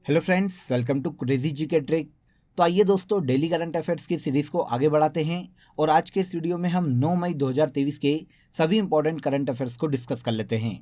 Hello friends, welcome to crazy G K trick. तो आइए दोस्तों, डेली करंट अफेयर्स की सीरीज को आगे बढ़ाते हैं और आज के इस वीडियो में हम 9 मई 2023 के सभी इंपॉर्टेंट करंट अफेयर्स को डिस्कस कर लेते हैं।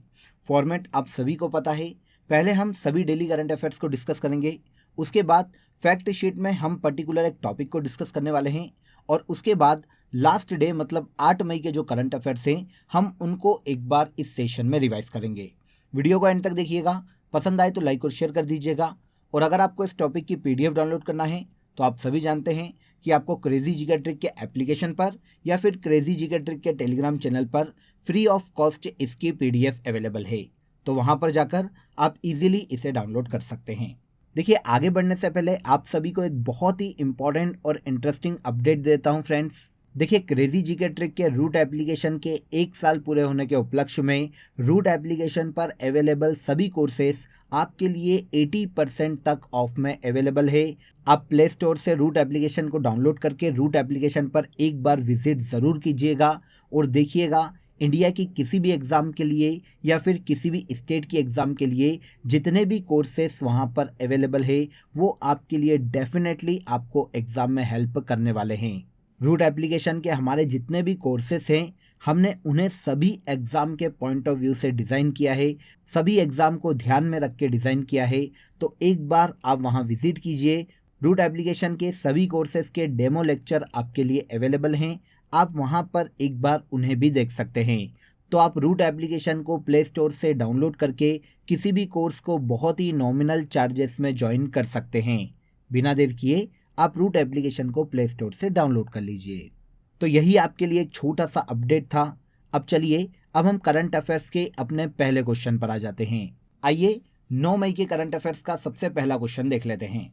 फॉर्मेट आप सभी को पता है। पहले हम सभी डेली करंट अफेयर्स को डिस्कस करेंगे, उसके बाद फैक्ट शीट में हम पर्टिकुलर एक टॉपिक को डिस्कस करने वाले हैं और उसके बाद लास्ट डे मतलब 8 मई के जो करंट अफेयर्स हैं हम उनको एक बार इस सेशन में रिवाइज करेंगे। वीडियो को एंड तक देखिएगा, पसंद आए तो लाइक और शेयर कर दीजिएगा। और अगर आपको इस टॉपिक की पीडीएफ डाउनलोड करना है तो आप सभी जानते हैं कि आपको क्रेजी जी के ट्रिक के एप्लीकेशन पर या फिर क्रेजी जी के ट्रिक के टेलीग्राम चैनल पर फ्री ऑफ कॉस्ट इसकी पीडीएफ अवेलेबल है। तो वहां पर जाकर आप इजीली इसे डाउनलोड कर सकते हैं। देखिए, आगे बढ़ने से पहले आप सभी को एक बहुत ही इंपॉर्टेंट और इंटरेस्टिंग अपडेट देता हूं फ्रेंड्स। देखिए, क्रेजी जी के ट्रिक के रूट एप्लीकेशन के 1 साल पूरे होने के उपलक्ष्य में रूट एप्लीकेशन पर अवेलेबल सभी कोर्सेस आपके लिए 80% तक ऑफ में अवेलेबल है। आप प्ले स्टोर से रूट एप्लीकेशन को डाउनलोड करके रूट एप्लीकेशन पर एक बार विजिट ज़रूर कीजिएगा और देखिएगा इंडिया की किसी भी एग्ज़ाम के लिए या फिर किसी भी स्टेट की एग्ज़ाम के लिए जितने भी कोर्सेस वहाँ पर अवेलेबल है वो आपके लिए डेफिनेटली आपको एग्ज़ाम में हेल्प करने वाले हैं। रूट एप्लीकेशन के हमारे जितने भी कोर्सेस हैं हमने उन्हें सभी एग्ज़ाम के पॉइंट ऑफ व्यू से डिज़ाइन किया है, सभी एग्ज़ाम को ध्यान में रख के डिज़ाइन किया है। तो एक बार आप वहां विजिट कीजिए। रूट एप्लीकेशन के सभी कोर्सेज के डेमो लेक्चर आपके लिए अवेलेबल हैं, आप वहां पर एक बार उन्हें भी देख सकते हैं। तो आप रूट एप्लीकेशन को प्ले स्टोर से डाउनलोड करके किसी भी कोर्स को बहुत ही नॉमिनल चार्जेस में ज्वाइन कर सकते हैं। बिना देर किए आप रूट एप्लीकेशन को प्ले स्टोर से डाउनलोड कर लीजिए। तो यही आपके लिए एक छोटा सा अपडेट था। अब चलिए, अब हम करंट अफेयर्स के अपने पहले क्वेश्चन पर आ जाते हैं। आइए 9 मई के करंट अफेयर्स का सबसे पहला क्वेश्चन देख लेते हैं।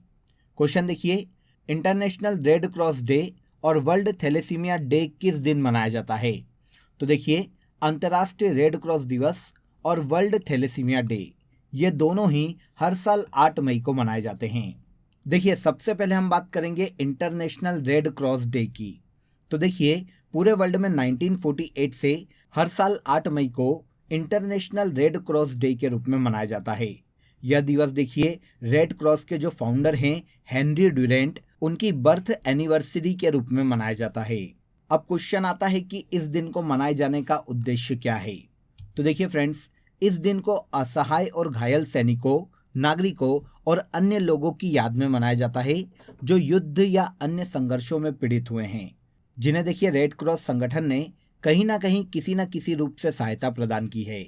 क्वेश्चन देखिए, इंटरनेशनल रेड क्रॉस डे और वर्ल्ड थैलेसीमिया डे किस दिन मनाया जाता है? तो देखिए, अंतर्राष्ट्रीय रेड क्रॉस दिवस और वर्ल्ड थैलेसीमिया डे ये दोनों ही हर साल 8 मई को मनाए जाते हैं। देखिए, सबसे पहले हम बात करेंगे इंटरनेशनल रेड क्रॉस डे की। तो देखिए, पूरे वर्ल्ड में 1948 से हर साल 8 मई को इंटरनेशनल रेड क्रॉस डे के रूप में मनाया जाता है। यह दिवस देखिए, रेड क्रॉस के जो फाउंडर हैं हेनरी ड्यूरेंट, उनकी बर्थ एनिवर्सरी के रूप में मनाया जाता है। अब क्वेश्चन आता है कि इस दिन को मनाए जाने का उद्देश्य क्या है? तो देखिए फ्रेंड्स, इस दिन को असहाय और घायल सैनिकों, नागरिकों और अन्य लोगों की याद में मनाया जाता है जो युद्ध या अन्य संघर्षों में पीड़ित हुए हैं, जिन्हें देखिए रेड क्रॉस संगठन ने कहीं ना कहीं किसी न किसी रूप से सहायता प्रदान की है।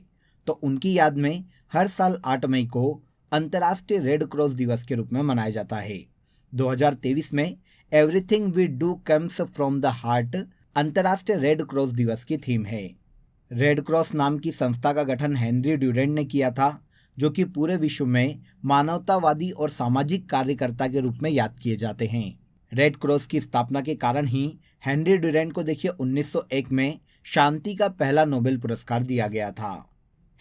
तो उनकी याद में हर साल 8 मई को अंतर्राष्ट्रीय रेड क्रॉस दिवस के रूप में मनाया जाता है। 2023 में everything we do comes from the heart अंतर्राष्ट्रीय रेड क्रॉस दिवस की थीम है। रेड क्रॉस नाम की संस्था का गठन हेनरी ड्यूरेंट ने किया था, जो कि पूरे विश्व में मानवतावादी और सामाजिक कार्यकर्ता के रूप में याद किए जाते हैं। रेड क्रॉस की स्थापना के कारण ही हेनरी ड्यूरेंट को देखिए 1901 में शांति का पहला नोबेल पुरस्कार दिया गया था।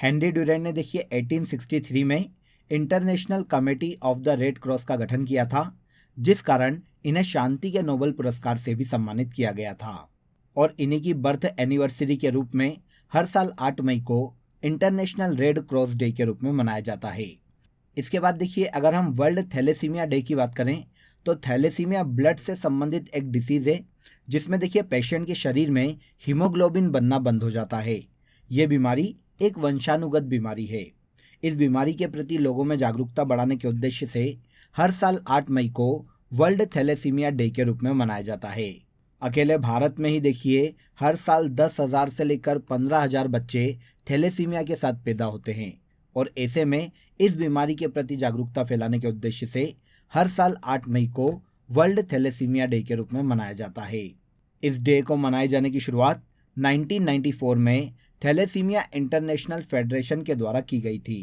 हेनरी ड्यूरेंट ने देखिए 1863 में international committee of the red cross का गठन किया था, जिस कारण इन्हें शांति के नोबेल पुरस्कार से भी सम्मानित किया गया था। और इन्हीं की बर्थ एनिवर्सरी के रूप में हर साल 8 मई को इंटरनेशनल रेड क्रॉस डे के रूप में मनाया जाता है। इसके बाद देखिए, अगर हम वर्ल्ड थैलेसीमिया डे की बात करें तो थैलेसीमिया ब्लड से संबंधित एक डिसीज़ है, जिसमें देखिए पेशेंट के शरीर में हीमोग्लोबिन बनना बंद हो जाता है। ये बीमारी एक वंशानुगत बीमारी है। इस बीमारी के प्रति लोगों में जागरूकता बढ़ाने के उद्देश्य से हर साल 8 मई को वर्ल्ड थैलेसीमिया डे के रूप में मनाया जाता है। अकेले भारत में ही देखिए हर साल 10,000 से लेकर 15,000 बच्चे थैलेसीमिया के साथ पैदा होते हैं और ऐसे में इस बीमारी के प्रति जागरूकता फैलाने के उद्देश्य से हर साल 8 मई को वर्ल्ड थैलेसीमिया डे के रूप में मनाया जाता है। इस डे को मनाए जाने की शुरुआत 1994 में थैलेसीमिया इंटरनेशनल फेडरेशन के द्वारा की गई थी।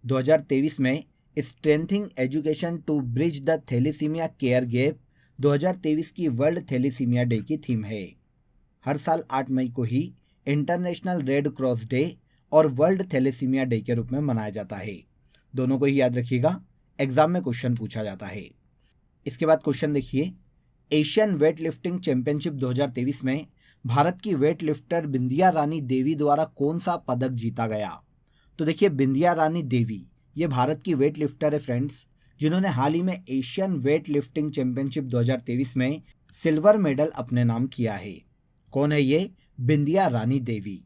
2023 में strengthening education to bridge the thalassemia care gap 2023 की वर्ल्ड थैलेसीमिया डे की थीम है। हर साल 8 मई को ही इंटरनेशनल रेड क्रॉस डे और वर्ल्ड थैलेसीमिया डे के रूप में मनाया जाता है। दोनों को ही याद रखिएगा, एग्जाम में क्वेश्चन पूछा जाता है। इसके बाद क्वेश्चन देखिए, एशियन वेट लिफ्टिंग चैंपियनशिप 2023 में भारत की वेट लिफ्टर बिंदिया रानी देवी द्वारा कौन सा पदक जीता गया? तो देखिए, बिंदिया रानी देवी ये भारत की वेट लिफ्टर है फ्रेंड्स, जिन्होंने हाल ही में एशियन वेट लिफ्टिंग चैंपियनशिप 2023 में सिल्वर मेडल अपने नाम किया है। कौन है ये? बिंदिया रानी देवी।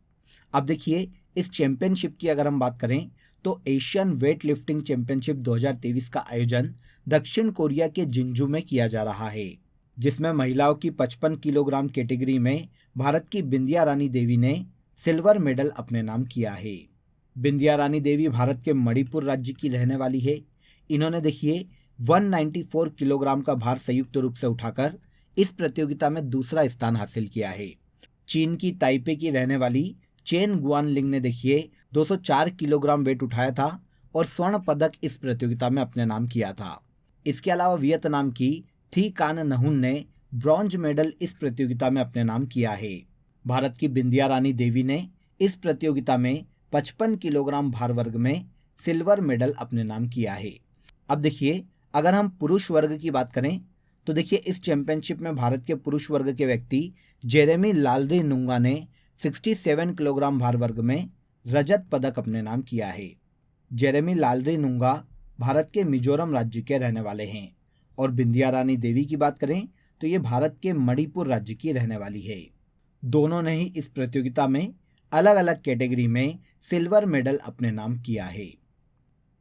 अब देखिए, इस चैंपियनशिप की अगर हम बात करें तो एशियन वेट लिफ्टिंग चैंपियनशिप 2023 का आयोजन दक्षिण कोरिया के जिंजू में किया जा रहा है, जिसमें महिलाओं की 55 किलोग्राम कैटेगरी में भारत की बिंदिया रानी देवी ने सिल्वर मेडल अपने नाम किया है। बिंदिया रानी देवी भारत के मणिपुर राज्य की रहने वाली है। इन्होंने देखिए 194 किलोग्राम का भार संयुक्त रूप से उठाकर इस प्रतियोगिता में दूसरा स्थान हासिल किया है। चीन की ताइपे की रहने वाली चेन गुआनलिंग ने देखिए 204 किलोग्राम वेट उठाया था और स्वर्ण पदक इस प्रतियोगिता में अपने नाम किया था। इसके अलावा वियतनाम की थी कान नहुन ने ब्रॉन्ज मेडल इस प्रतियोगिता में अपने नाम किया है। भारत की बिंदिया रानी देवी ने इस प्रतियोगिता में 55 किलोग्राम भार वर्ग में सिल्वर मेडल अपने नाम किया है। अब देखिए, अगर हम पुरुष वर्ग की बात करें तो देखिए, इस चैंपियनशिप में भारत के पुरुष वर्ग के व्यक्ति जेरेमी लालरिनुंगा ने 67 किलोग्राम भार वर्ग में रजत पदक अपने नाम किया है। जेरेमी लालरिनुंगा भारत के मिजोरम राज्य के रहने वाले हैं और बिंदिया रानी देवी की बात करें तो ये भारत के मणिपुर राज्य की रहने वाली है। दोनों ने ही इस प्रतियोगिता में अलग अलग कैटेगरी में सिल्वर मेडल अपने नाम किया है।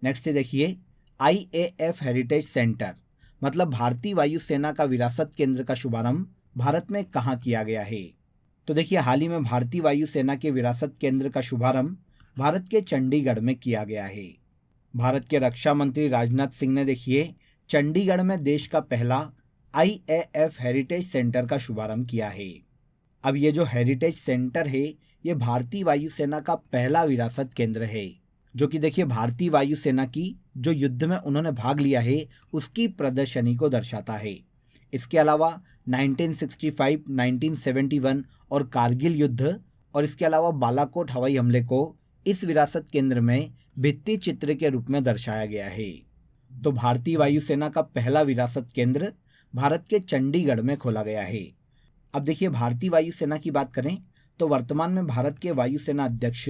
नेक्स्ट देखिए, IAF हेरिटेज सेंटर मतलब भारतीय वायुसेना का विरासत केंद्र का शुभारंभ भारत में कहाँ किया गया है? तो देखिए, हाल ही में भारतीय वायुसेना के विरासत केंद्र का शुभारंभ भारत के चंडीगढ़ में किया गया है। भारत के रक्षा मंत्री राजनाथ सिंह ने देखिए चंडीगढ़ में देश का पहला IAF हेरिटेज सेंटर का शुभारंभ किया है। अब ये जो हेरिटेज सेंटर है ये भारतीय वायुसेना का पहला विरासत केंद्र है, जो कि देखिए भारतीय वायुसेना की जो युद्ध में उन्होंने भाग लिया है उसकी प्रदर्शनी को दर्शाता है। इसके अलावा 1965, 1971 और कारगिल युद्ध और इसके अलावा बालाकोट हवाई हमले को इस विरासत केंद्र में भित्ति चित्र के रूप में दर्शाया गया है। तो भारतीय वायुसेना का पहला विरासत केंद्र भारत के चंडीगढ़ में खोला गया है। अब देखिए, भारतीय वायुसेना की बात करें तो वर्तमान में भारत के वायुसेना अध्यक्ष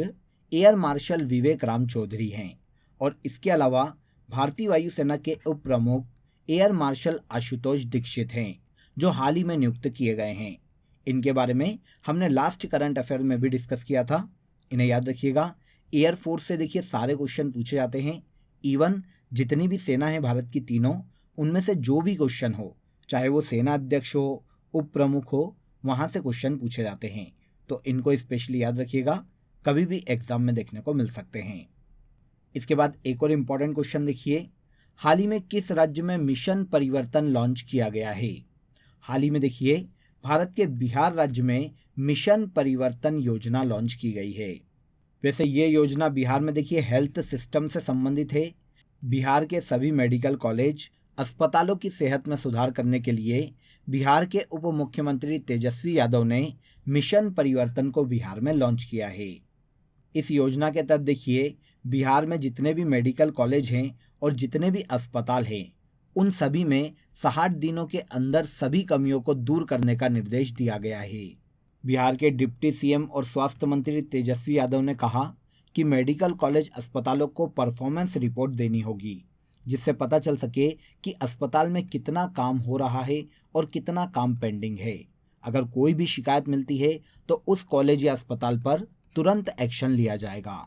एयर मार्शल विवेक राम चौधरी हैं और इसके अलावा भारतीय वायुसेना के उप प्रमुख एयर मार्शल आशुतोष दीक्षित हैं, जो हाल ही में नियुक्त किए गए हैं। इनके बारे में हमने लास्ट करंट अफेयर में भी डिस्कस किया था, इन्हें याद रखिएगा। एयरफोर्स से देखिए सारे क्वेश्चन पूछे जाते हैं। इवन जितनी भी सेना है भारत की तीनों, उनमें से जो भी क्वेश्चन हो, चाहे वो सेना अध्यक्ष हो, उप प्रमुख हो, वहाँ से क्वेश्चन पूछे जाते हैं। तो इनको स्पेशली याद रखिएगा, कभी भी एग्जाम में देखने को मिल सकते हैं। इसके बाद एक और इम्पॉर्टेंट क्वेश्चन देखिए, हाल ही में किस राज्य में मिशन परिवर्तन लॉन्च किया गया है? हाल ही में देखिए भारत के बिहार राज्य में मिशन परिवर्तन योजना लॉन्च की गई है। वैसे ये योजना बिहार में देखिए हेल्थ सिस्टम से संबंधित है। बिहार के सभी मेडिकल कॉलेज, अस्पतालों की सेहत में सुधार करने के लिए बिहार के उप मुख्यमंत्री तेजस्वी यादव ने मिशन परिवर्तन को बिहार में लॉन्च किया है। इस योजना के तहत देखिए बिहार में जितने भी मेडिकल कॉलेज हैं और जितने भी अस्पताल हैं, उन सभी में 60 दिनों के अंदर सभी कमियों को दूर करने का निर्देश दिया गया है। बिहार के डिप्टी सीएम और स्वास्थ्य मंत्री तेजस्वी यादव ने कहा कि मेडिकल कॉलेज अस्पतालों को परफॉर्मेंस रिपोर्ट देनी होगी, जिससे पता चल सके कि अस्पताल में कितना काम हो रहा है और कितना काम पेंडिंग है। अगर कोई भी शिकायत मिलती है तो उस कॉलेज या अस्पताल पर तुरंत एक्शन लिया जाएगा।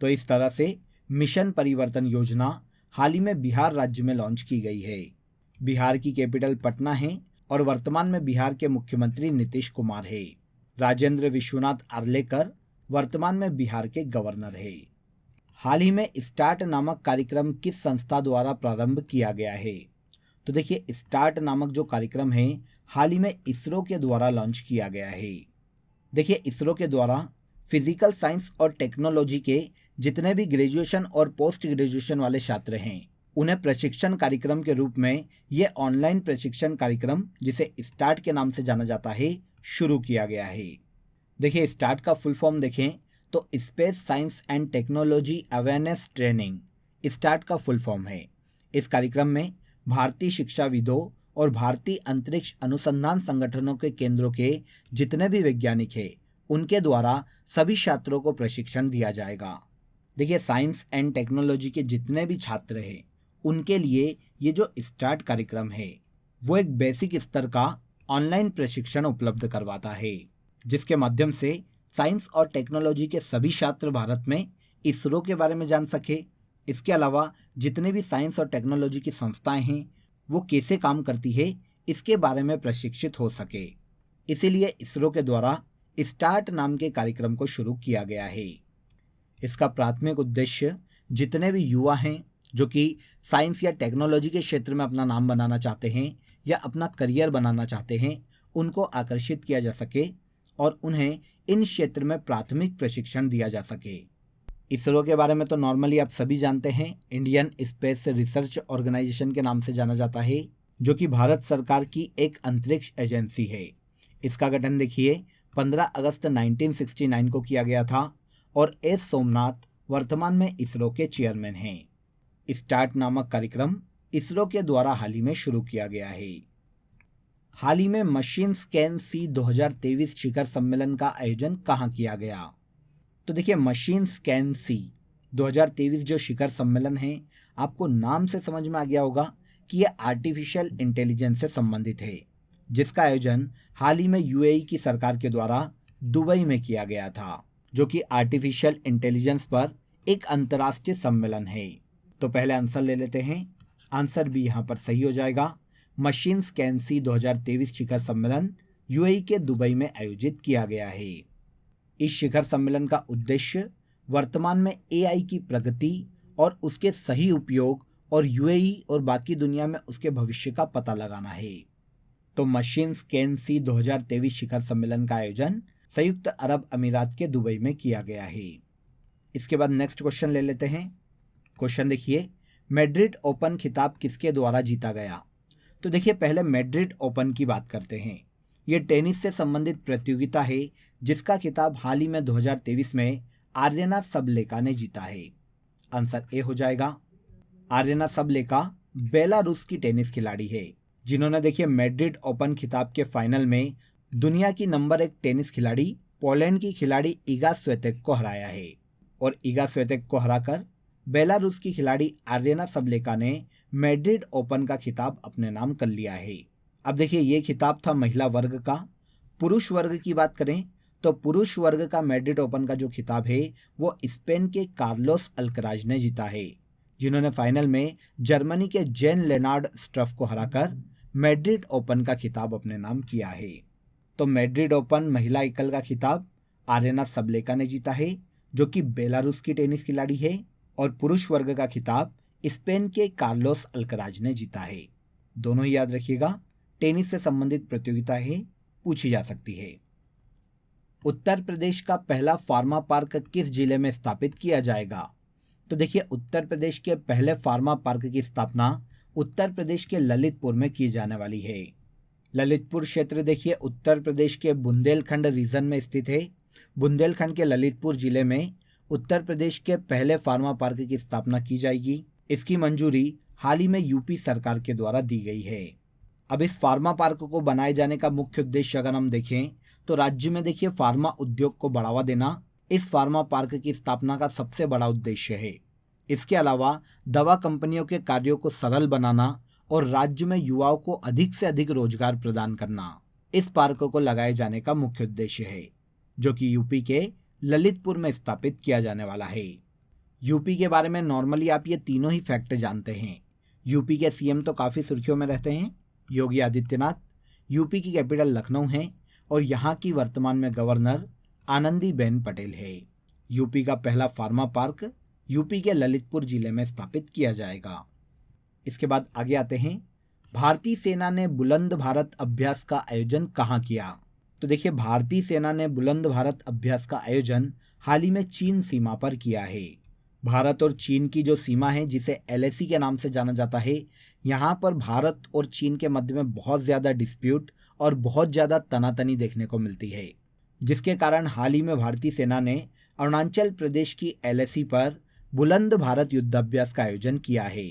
तो इस तरह से मिशन परिवर्तन योजना हाल ही में बिहार राज्य में लॉन्च की गई है। बिहार की कैपिटल पटना है और वर्तमान में बिहार के मुख्यमंत्री नीतीश कुमार है। राजेंद्र विश्वनाथ आर्लेकर वर्तमान में बिहार के गवर्नर है। हाल ही में स्टार्ट नामक कार्यक्रम किस संस्था द्वारा प्रारंभ किया गया है? तो देखिए स्टार्ट नामक जो कार्यक्रम है हाल ही में इसरो के द्वारा लॉन्च किया गया है। देखिए इसरो के द्वारा फिजिकल साइंस और टेक्नोलॉजी के जितने भी ग्रेजुएशन और पोस्ट ग्रेजुएशन वाले छात्र हैं, उन्हें प्रशिक्षण कार्यक्रम के रूप में ये ऑनलाइन प्रशिक्षण कार्यक्रम, जिसे स्टार्ट के नाम से जाना जाता है, शुरू किया गया है। देखिए स्टार्ट का फुल फॉर्म देखें तो space science and technology awareness training start का फुल फॉर्म है। इस कार्यक्रम में भारतीय शिक्षाविदों और भारतीय अंतरिक्ष अनुसंधान संगठनों के केंद्रों के जितने भी वैज्ञानिक हैं, उनके द्वारा सभी छात्रों को प्रशिक्षण दिया जाएगा। देखिए साइंस एंड टेक्नोलॉजी के जितने भी छात्र हैं उनके लिए ये जो स्टार्ट कार्यक्रम है वो एक बेसिक स्तर का ऑनलाइन प्रशिक्षण उपलब्ध करवाता है, जिसके माध्यम से साइंस और टेक्नोलॉजी के सभी छात्र भारत में इसरो के बारे में जान सके। इसके अलावा जितने भी साइंस और टेक्नोलॉजी की संस्थाएं हैं वो कैसे काम करती है इसके बारे में प्रशिक्षित हो सके। इसीलिए इसरो के द्वारा स्टार्ट नाम के कार्यक्रम को शुरू किया गया है। इसका प्राथमिक उद्देश्य जितने भी युवा हैं जो कि साइंस या टेक्नोलॉजी के क्षेत्र में अपना नाम बनाना चाहते हैं या अपना करियर बनाना चाहते हैं, उनको आकर्षित किया जा सके और उन्हें इन क्षेत्र में प्राथमिक प्रशिक्षण दिया जा सके। इसरो के बारे में तो नॉर्मली आप सभी जानते हैं, इंडियन स्पेस रिसर्च ऑर्गेनाइजेशन के नाम से जाना जाता है, जो कि भारत सरकार की एक अंतरिक्ष एजेंसी है। इसका गठन देखिए 15 अगस्त 1969 को किया गया था और एस सोमनाथ वर्तमान में इसरो के चेयरमैन हैं। स्टार्ट नामक कार्यक्रम इसरो के द्वारा हाल ही में शुरू किया गया है। हाल ही में मशीन स्कैन सी 2023 शिखर सम्मेलन का आयोजन कहाँ किया गया? तो देखिए, मशीन स्कैन सी 2023 जो शिखर सम्मेलन है, आपको नाम से समझ में आ गया होगा कि यह आर्टिफिशियल इंटेलिजेंस से संबंधित है, जिसका आयोजन हाल ही में यूएई की सरकार के द्वारा दुबई में किया गया था, जो कि आर्टिफिशियल इंटेलिजेंस पर एक अंतर्राष्ट्रीय सम्मेलन है। तो पहले आंसर ले लेते हैं। आंसर भी यहाँ पर सही हो जाएगा। मशीन स्कैन सी 2023 शिखर सम्मेलन यूएई के दुबई में आयोजित किया गया है। इस शिखर सम्मेलन का उद्देश्य वर्तमान में एआई की प्रगति और उसके सही उपयोग और यूएई और बाकी दुनिया में उसके भविष्य का पता लगाना है। तो मशीन स्कैन सी 2023 शिखर सम्मेलन का आयोजन संयुक्त अरब अमीरात के दुबई में किया गया है। इसके बाद नेक्स्ट क्वेश्चन ले लेते हैं। क्वेश्चन देखिए, मैड्रिड ओपन खिताब किसके द्वारा जीता गया? तो देखिए, पहले मैड्रिड ओपन की बात करते हैं। ये टेनिस से संबंधित प्रतियोगिता है जिसका खिताब हाल ही में 2023 में आर्यना सबलेका ने जीता है। आंसर ए हो जाएगा। आर्यना सबलेका बेलारूस की टेनिस खिलाड़ी है जिन्होंने देखिए मैड्रिड ओपन खिताब के फाइनल में दुनिया की नंबर 1 टेनिस खिलाड़ी पोलैंड की खिलाड़ी इगा स्विएटेक को हराया है और इगा स्विएटेक को हराकर बेलारूस की खिलाड़ी आर्यना सबलेका ने मैड्रिड ओपन का खिताब अपने नाम कर लिया है। अब देखिए, ये खिताब था महिला वर्ग का। पुरुष वर्ग की बात करें तो पुरुष वर्ग का मैड्रिड ओपन का जो खिताब है वो स्पेन के कार्लोस अल्कराज ने जीता है, जिन्होंने फाइनल में जर्मनी के जेन लेनार्ड स्ट्रफ को हराकर मैड्रिड ओपन का खिताब अपने नाम किया है। तो मैड्रिड ओपन महिला एकल का खिताब आर्यना सबलेका ने जीता है, जो कि बेलारूस की टेनिस खिलाड़ी है, और पुरुष वर्ग का खिताब स्पेन के कार्लोस अल्कराज ने जीता है। दोनों ही याद रखिएगा, टेनिस से संबंधित प्रतियोगिता है, पूछी जा सकती है। उत्तर प्रदेश का पहला फार्मा पार्क किस जिले में स्थापित किया जाएगा? तो देखिए, उत्तर प्रदेश के पहले फार्मा पार्क की स्थापना उत्तर प्रदेश के ललितपुर में की जाने वाली है। ललितपुर क्षेत्र देखिए उत्तर प्रदेश के बुंदेलखंड रीजन में स्थित है। बुंदेलखंड के ललितपुर जिले में उत्तर प्रदेश के पहले फार्मा पार्क की स्थापना की जाएगी। इसकी मंजूरी हाल ही में यूपी सरकार के द्वारा दी गई है। अब इस फार्मा पार्क को बनाए जाने का मुख्य उद्देश्य अगर हम देखें तो राज्य में देखिए फार्मा उद्योग को बढ़ावा देना इस फार्मा पार्क की स्थापना का सबसे बड़ा उद्देश्य है। इसके अलावा दवा कंपनियों के कार्यों को सरल बनाना और राज्य में युवाओं को अधिक से अधिक रोजगार प्रदान करना इस पार्क को लगाए जाने का मुख्य उद्देश्य है, जो कि यूपी के ललितपुर में स्थापित किया जाने वाला है। यूपी के बारे में नॉर्मली आप ये तीनों ही फैक्ट जानते हैं। यूपी के सीएम तो काफ़ी सुर्खियों में रहते हैं, योगी आदित्यनाथ। यूपी की कैपिटल लखनऊ है और यहाँ की वर्तमान में गवर्नर आनंदीबेन पटेल है। यूपी का पहला फार्मा पार्क यूपी के ललितपुर जिले में स्थापित किया जाएगा। इसके बाद आगे आते हैं, भारतीय सेना ने बुलंद भारत अभ्यास का आयोजन कहाँ किया? तो देखिए, भारतीय सेना ने बुलंद भारत अभ्यास का आयोजन हाल ही में चीन सीमा पर किया है। भारत और चीन की जो सीमा है, जिसे LAC के नाम से जाना जाता है, यहाँ पर भारत और चीन के मध्य में बहुत ज़्यादा डिस्प्यूट और बहुत ज़्यादा तनातनी देखने को मिलती है, जिसके कारण हाल ही में भारतीय सेना ने अरुणाचल प्रदेश की LAC पर बुलंद भारत युद्धाभ्यास का आयोजन किया है।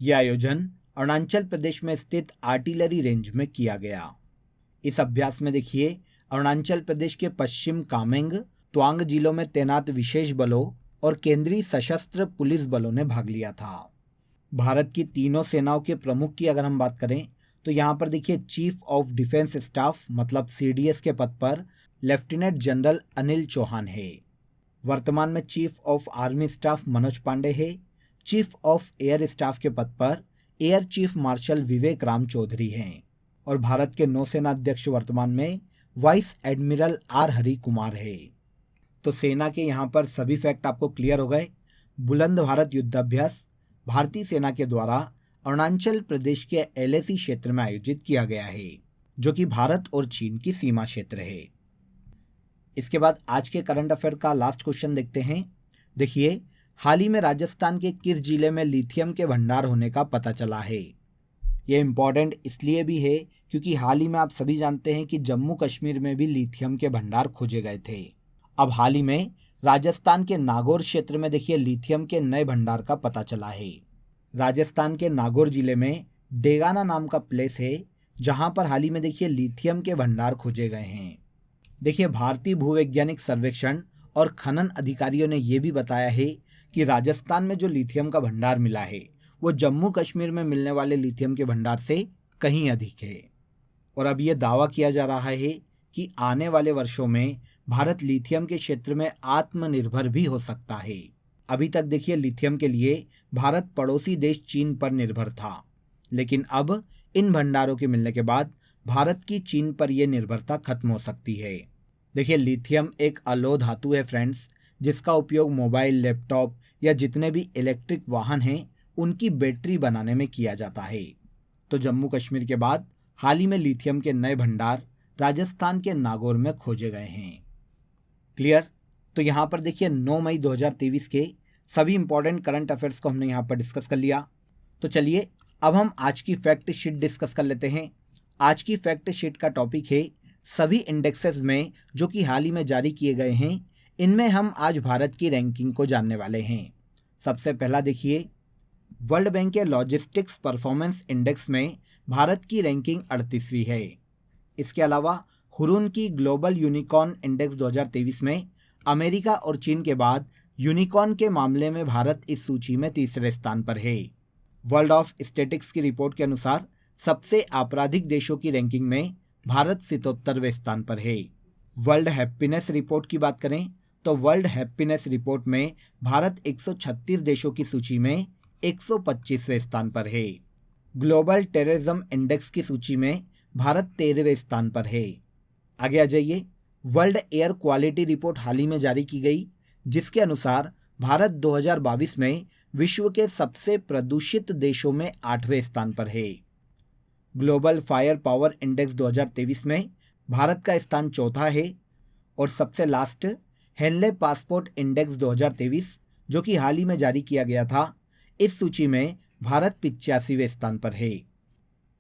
यह आयोजन अरुणाचल प्रदेश में स्थित आर्टिलरी रेंज में किया गया। इस अभ्यास में देखिए अरुणाचल प्रदेश के पश्चिम कामेंग, त्वांग जिलों में तैनात विशेष बलों और केंद्रीय सशस्त्र पुलिस बलों ने भाग लिया था। भारत की तीनों सेनाओं के प्रमुख की अगर हम बात करें तो यहाँ पर देखिए चीफ ऑफ डिफेंस स्टाफ मतलब सीडीएस के पद पर लेफ्टिनेंट जनरल अनिल चौहान है। वर्तमान में chief of army staff Manoj Pande है। चीफ ऑफ एयर स्टाफ के पद पर air chief marshal Vivek Ram Chaudhari हैं। और भारत के नौसेना अध्यक्ष वर्तमान में vice admiral R Hari Kumar है। तो सेना के यहाँ पर सभी फैक्ट आपको क्लियर हो गए। बुलंद भारत युद्धाभ्यास भारतीय सेना के द्वारा अरुणाचल प्रदेश के एलएसी क्षेत्र में आयोजित किया गया है, जो कि भारत और चीन की सीमा क्षेत्र है। इसके बाद आज के करंट अफेयर का लास्ट क्वेश्चन देखते हैं। देखिए, हाल ही में राजस्थान के किस जिले में लिथियम के भंडार होने का पता चला है। ये इम्पॉर्टेंट इसलिए भी है क्योंकि हाल ही में आप सभी जानते हैं कि जम्मू कश्मीर में भी लिथियम के भंडार खोजे गए थे। अब हाल ही में राजस्थान के नागौर क्षेत्र में देखिए लिथियम के नए भंडार का पता चला है। राजस्थान के नागौर जिले में डेगाना नाम का प्लेस है, जहां पर हाल ही में देखिए लिथियम के भंडार खोजे गए हैं। देखिए, भारतीय भूवैज्ञानिक सर्वेक्षण और खनन अधिकारियों ने यह भी बताया है कि राजस्थान में जो लिथियम का भंडार मिला है वो जम्मू कश्मीर में मिलने वाले लिथियम के भंडार से कहीं अधिक है। और अब ये दावा किया जा रहा है कि आने वाले वर्षों में भारत लिथियम के क्षेत्र में आत्मनिर्भर भी हो सकता है। अभी तक देखिए लिथियम के लिए भारत पड़ोसी देश चीन पर निर्भर था, लेकिन अब इन भंडारों के मिलने के बाद भारत की चीन पर यह निर्भरता खत्म हो सकती है। देखिए, लिथियम एक अलोह धातु है फ्रेंड्स, जिसका उपयोग मोबाइल, लैपटॉप या जितने भी इलेक्ट्रिक वाहन हैं उनकी बैटरी बनाने में किया जाता है। तो जम्मू कश्मीर के बाद हाल ही में लिथियम के नए भंडार राजस्थान के नागौर में खोजे गए हैं। क्लियर? तो यहाँ पर देखिए 9 मई 2023 के सभी इंपॉर्टेंट करंट अफेयर्स को हमने यहाँ पर डिस्कस कर लिया। तो चलिए अब हम आज की फैक्ट शीट डिस्कस कर लेते हैं। आज की फैक्ट शीट का टॉपिक है सभी इंडेक्सेस में जो कि हाल ही में जारी किए गए हैं, इनमें हम आज भारत की रैंकिंग को जानने वाले हैं। सबसे पहला देखिए, वर्ल्ड बैंक के लॉजिस्टिक्स परफॉर्मेंस इंडेक्स में भारत की रैंकिंग 38वीं है। इसके अलावा हुरून की ग्लोबल यूनिकॉर्न इंडेक्स 2023 में अमेरिका और चीन के बाद यूनिकॉर्न के मामले में भारत इस सूची में तीसरे स्थान पर है। वर्ल्ड ऑफ स्टैटिस्टिक्स की रिपोर्ट के अनुसार सबसे आपराधिक देशों की रैंकिंग में भारत 77वें स्थान पर है। वर्ल्ड हैप्पीनेस रिपोर्ट की बात करें तो वर्ल्ड हैप्पीनेस रिपोर्ट में भारत 136 देशों की सूची में 125वें स्थान पर है। ग्लोबल टेररिज्म इंडेक्स की सूची में भारत 13वें स्थान पर है। आगे आ जाइए, वर्ल्ड एयर क्वालिटी रिपोर्ट हाल ही में जारी की गई, जिसके अनुसार भारत 2022 में विश्व के सबसे प्रदूषित देशों में 8वें स्थान पर है। ग्लोबल फायर पावर इंडेक्स 2023 में भारत का स्थान चौथा है। और सबसे लास्ट हेनले पासपोर्ट इंडेक्स 2023 जो कि हाल ही में जारी किया गया था, इस सूची में भारत 85वें स्थान पर है।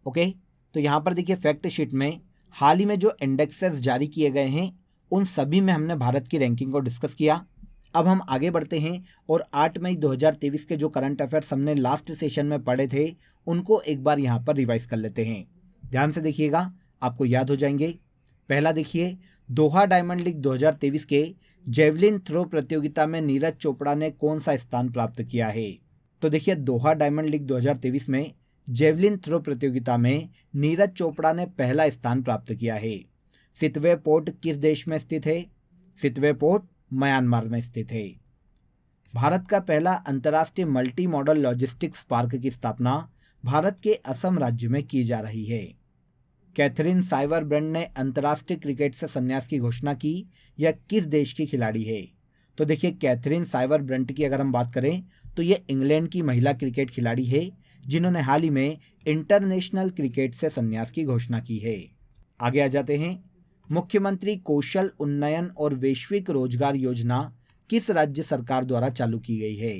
ओके, तो यहाँ पर देखिए फैक्ट शीट में हाल ही में जो इंडेक्सेस जारी किए गए हैं उन सभी में हमने भारत की रैंकिंग को डिस्कस किया। अब हम आगे बढ़ते हैं और 8 मई 2023 के जो करंट अफेयर्स हमने लास्ट सेशन में पढ़े थे उनको एक बार यहाँ पर रिवाइज कर लेते हैं। ध्यान से देखिएगा, आपको याद हो जाएंगे। पहला देखिए, दोहा डायमंड लीग 2023 के जेवलिन थ्रो प्रतियोगिता में नीरज चोपड़ा ने कौन सा स्थान प्राप्त किया है। तो देखिए, दोहा डायमंड लीग 2023 में जेवलिन थ्रो प्रतियोगिता में नीरज चोपड़ा ने पहला स्थान प्राप्त किया है। सितवे पोर्ट किस देश में स्थित है? सितवे पोर्ट म्यांमार में स्थित है। भारत का पहला अंतर्राष्ट्रीय मल्टी मॉडल लॉजिस्टिक्स पार्क की स्थापना भारत के असम राज्य में की जा रही है। कैथरीन साइवरब्रंट ने अंतर्राष्ट्रीय क्रिकेट से संन्यास की घोषणा की। यह किस देश की खिलाड़ी है? तो देखिए, कैथरीन साइवरब्रंट की अगर हम बात करें तो यह इंग्लैंड की महिला क्रिकेट खिलाड़ी है, जिन्होंने हाल ही में इंटरनेशनल क्रिकेट से संन्यास की घोषणा की है। आगे आ जाते हैं, मुख्यमंत्री कौशल उन्नयन और वैश्विक रोजगार योजना किस राज्य सरकार द्वारा चालू की गई है?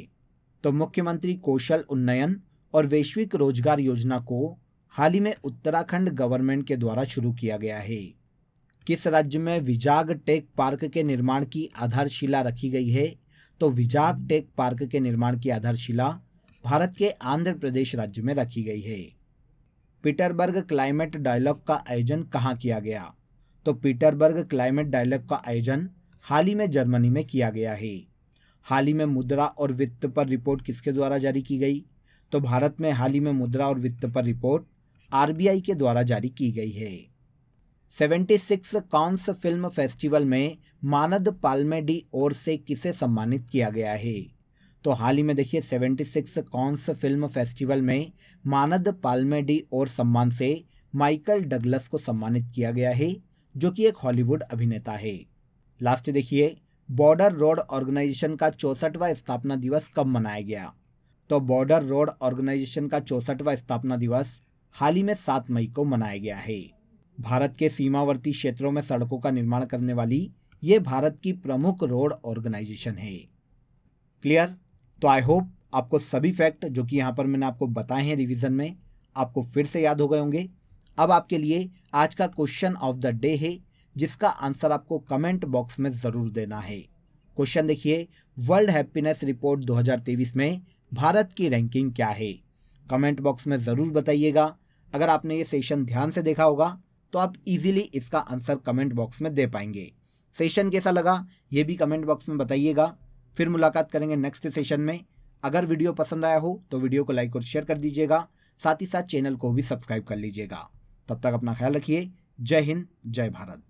तो मुख्यमंत्री कौशल उन्नयन और वैश्विक रोजगार योजना को हाल ही में उत्तराखंड गवर्नमेंट के द्वारा शुरू किया गया है। किस राज्य में विजाग टेक पार्क के निर्माण की आधारशिला रखी गई है? तो विजाग टेक पार्क के निर्माण की आधारशिला भारत के आंध्र प्रदेश राज्य में रखी गई है। पीटरबर्ग क्लाइमेट डायलॉग का आयोजन कहाँ किया गया? तो पीटरबर्ग क्लाइमेट डायलॉग का आयोजन हाल ही में जर्मनी में किया गया है। हाल ही में मुद्रा और वित्त पर रिपोर्ट किसके द्वारा जारी की गई? तो भारत में हाल ही में मुद्रा और वित्त पर रिपोर्ट आरबीआई के द्वारा जारी की गई है। 76 कांस फिल्म फेस्टिवल में मानद पाल्मे डी ओर से किसे सम्मानित किया गया है? तो हाल ही में देखिए 76 कांस फिल्म फेस्टिवल में मानद पाल्मे डी ओर सम्मान से माइकल डगलस को सम्मानित किया गया है, जो कि एक हॉलीवुड अभिनेता है। लास्ट देखिए, बॉर्डर रोड ऑर्गेनाइजेशन का 64वां स्थापना दिवस कब मनाया गया? तो बॉर्डर रोड ऑर्गेनाइजेशन का 64वां स्थापना दिवस हाल ही में 7 मई को मनाया गया है। भारत के सीमावर्ती क्षेत्रों में सड़कों का निर्माण करने वाली ये भारत की प्रमुख रोड ऑर्गेनाइजेशन है। क्लियर? तो आई होप आपको सभी फैक्ट जो कि यहाँ पर मैंने आपको बताए हैं रिवीजन में, आपको फिर से याद हो गए होंगे। अब आपके लिए आज का क्वेश्चन ऑफ द डे है, जिसका आंसर आपको कमेंट बॉक्स में ज़रूर देना है। क्वेश्चन देखिए, वर्ल्ड हैप्पीनेस रिपोर्ट 2023 में भारत की रैंकिंग क्या है? कमेंट बॉक्स में ज़रूर बताइएगा। अगर आपने ये सेशन ध्यान से देखा होगा तो आप इजीली इसका आंसर कमेंट बॉक्स में दे पाएंगे। सेशन कैसा लगा ये भी कमेंट बॉक्स में बताइएगा। फिर मुलाकात करेंगे नेक्स्ट सेशन में। अगर वीडियो पसंद आया हो तो वीडियो को लाइक और शेयर कर दीजिएगा, साथ ही साथ चैनल को भी सब्सक्राइब कर लीजिएगा। तब तक अपना ख्याल रखिए। जय हिंद, जय भारत।